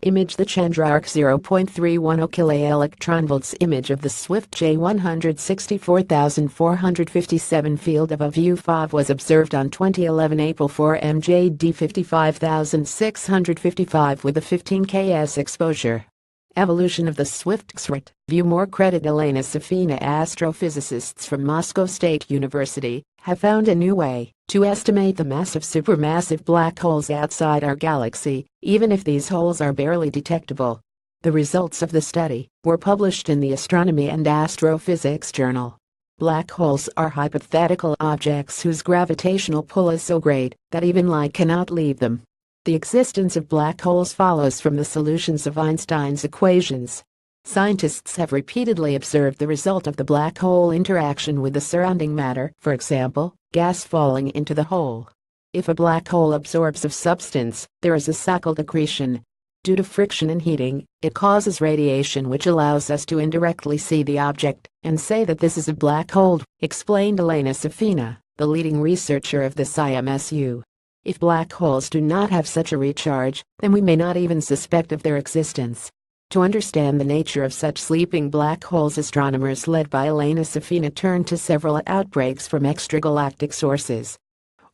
Image the ChandraHRC 0.310 kA image of the Swift J164457 field of view 5 was observed on 2011 April 4 MJD 55655 with a 15 ks exposure. Evolution of the Swift X-ray. View more credit. Elena Safina. Astrophysicists from Moscow State University have found a new way to estimate the mass of supermassive black holes outside our galaxy, even if these holes are barely detectable. The results of the study were published in the Astronomy and Astrophysics journal. Black holes are hypothetical objects whose gravitational pull is so great that even light cannot leave them. The existence of black holes follows from the solutions of Einstein's equations. Scientists have repeatedly observed the result of the black hole interaction with the surrounding matter, for example, gas falling into the hole. If a black hole absorbs a substance, there is a cycled accretion. Due to friction and heating, it causes radiation which allows us to indirectly see the object and say that this is a black hole, explained Elena Safina, the leading researcher of this IMSU. If black holes do not have such a recharge, then we may not even suspect of their existence. To understand the nature of such sleeping black holes, astronomers led by Elena Safina turned to several outbreaks from extragalactic sources.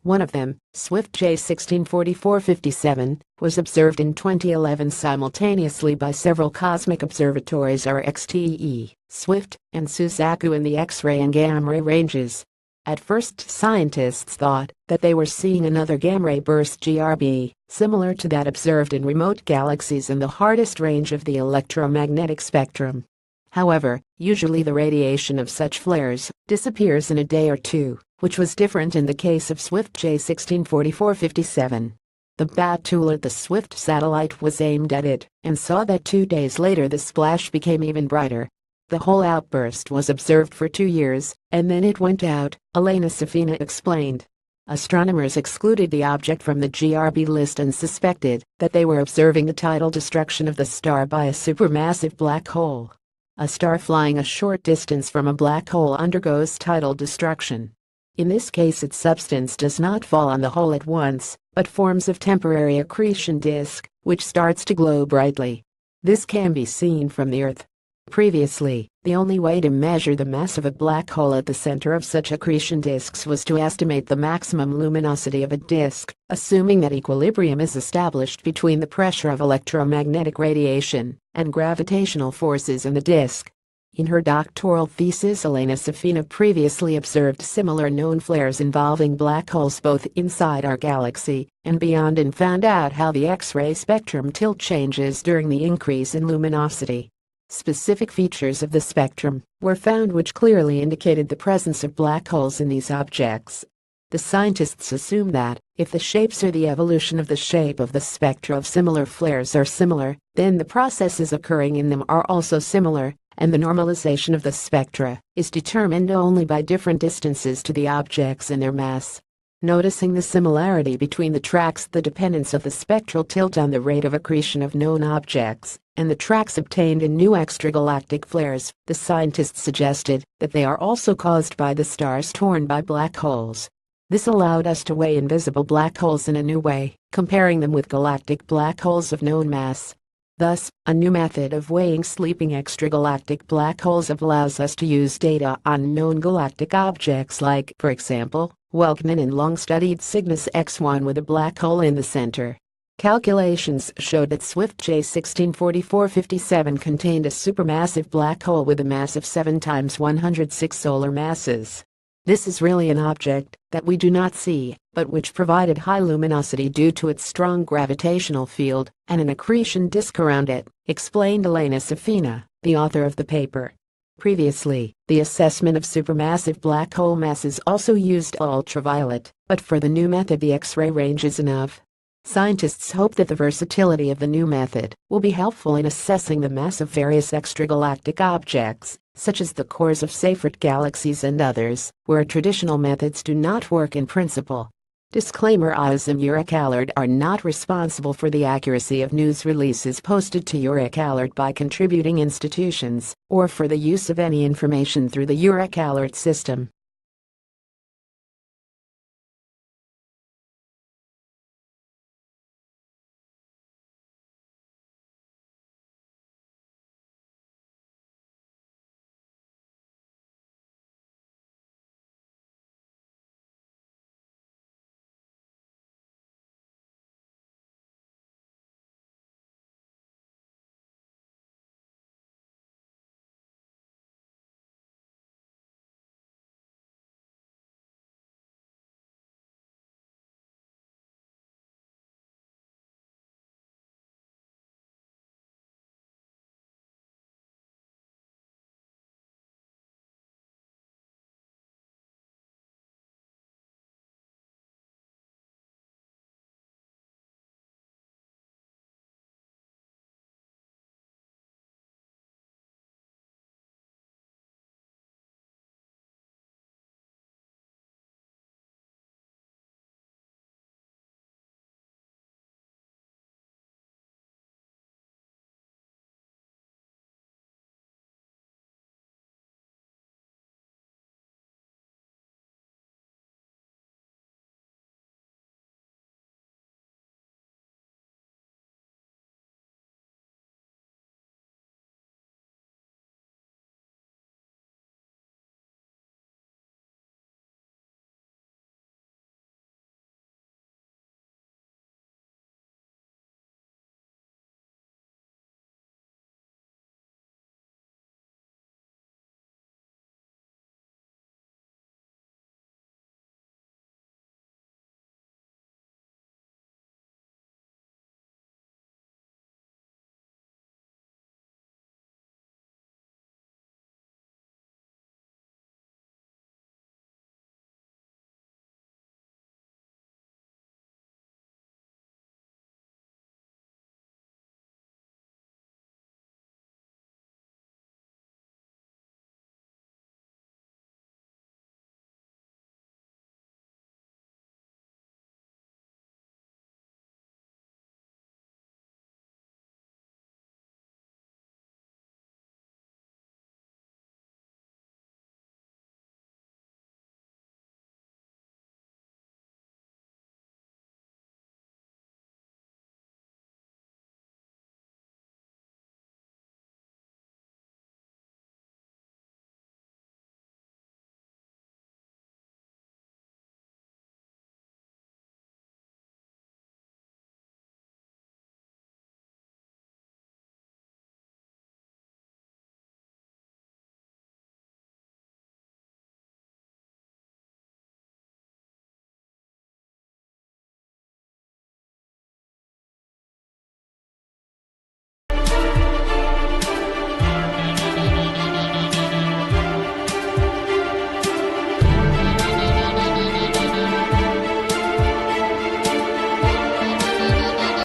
One of them, Swift J164457, was observed in 2011 simultaneously by several cosmic observatories RXTE, Swift, and Suzaku in the X-ray and gamma-ray ranges. At first, scientists thought that they were seeing another gamma-ray burst GRB, similar to that observed in remote galaxies in the hardest range of the electromagnetic spectrum. However, usually the radiation of such flares disappears in a day or two, which was different in the case of Swift J164457. The bat tool at the Swift satellite was aimed at it and saw that 2 days later the splash became even brighter. The whole outburst was observed for 2 years, and then it went out, Elena Safina explained. Astronomers excluded the object from the GRB list and suspected that they were observing the tidal destruction of the star by a supermassive black hole. A star flying a short distance from a black hole undergoes tidal destruction. In this case, its substance does not fall on the hole at once, but forms a temporary accretion disk, which starts to glow brightly. This can be seen from the Earth. Previously, the only way to measure the mass of a black hole at the center of such accretion disks was to estimate the maximum luminosity of a disk, assuming that equilibrium is established between the pressure of electromagnetic radiation and gravitational forces in the disk. In her doctoral thesis, Elena Safina previously observed similar known flares involving black holes both inside our galaxy and beyond, and found out how the X-ray spectrum tilt changes during the increase in luminosity. Specific features of the spectrum were found which clearly indicated the presence of black holes in these objects. The scientists assume that, if the shapes or the evolution of the shape of the spectra of similar flares are similar, then the processes occurring in them are also similar, and the normalization of the spectra is determined only by different distances to the objects and their mass. Noticing the similarity between the tracks, the dependence of the spectral tilt on the rate of accretion of known objects, and the tracks obtained in new extragalactic flares, the scientists suggested that they are also caused by the stars torn by black holes. This allowed us to weigh invisible black holes in a new way, comparing them with galactic black holes of known mass. Thus, a new method of weighing sleeping extragalactic black holes allows us to use data on known galactic objects like, for example, Welkman and long-studied Cygnus X1 with a black hole in the center. Calculations showed that Swift J164457 contained a supermassive black hole with a mass of 7 times 106 solar masses. This is really an object that we do not see, but which provided high luminosity due to its strong gravitational field and an accretion disk around it, explained Elena Safina, the author of the paper. Previously, the assessment of supermassive black hole masses also used ultraviolet, but for the new method the X-ray range is enough. Scientists hope that the versatility of the new method will be helpful in assessing the mass of various extragalactic objects, such as the cores of Seyfert galaxies and others, where traditional methods do not work in principle. Disclaimer: ISM and Uric Allard are not responsible for the accuracy of news releases posted to Uric Allard by contributing institutions, or for the use of any information through the Uric Allard system.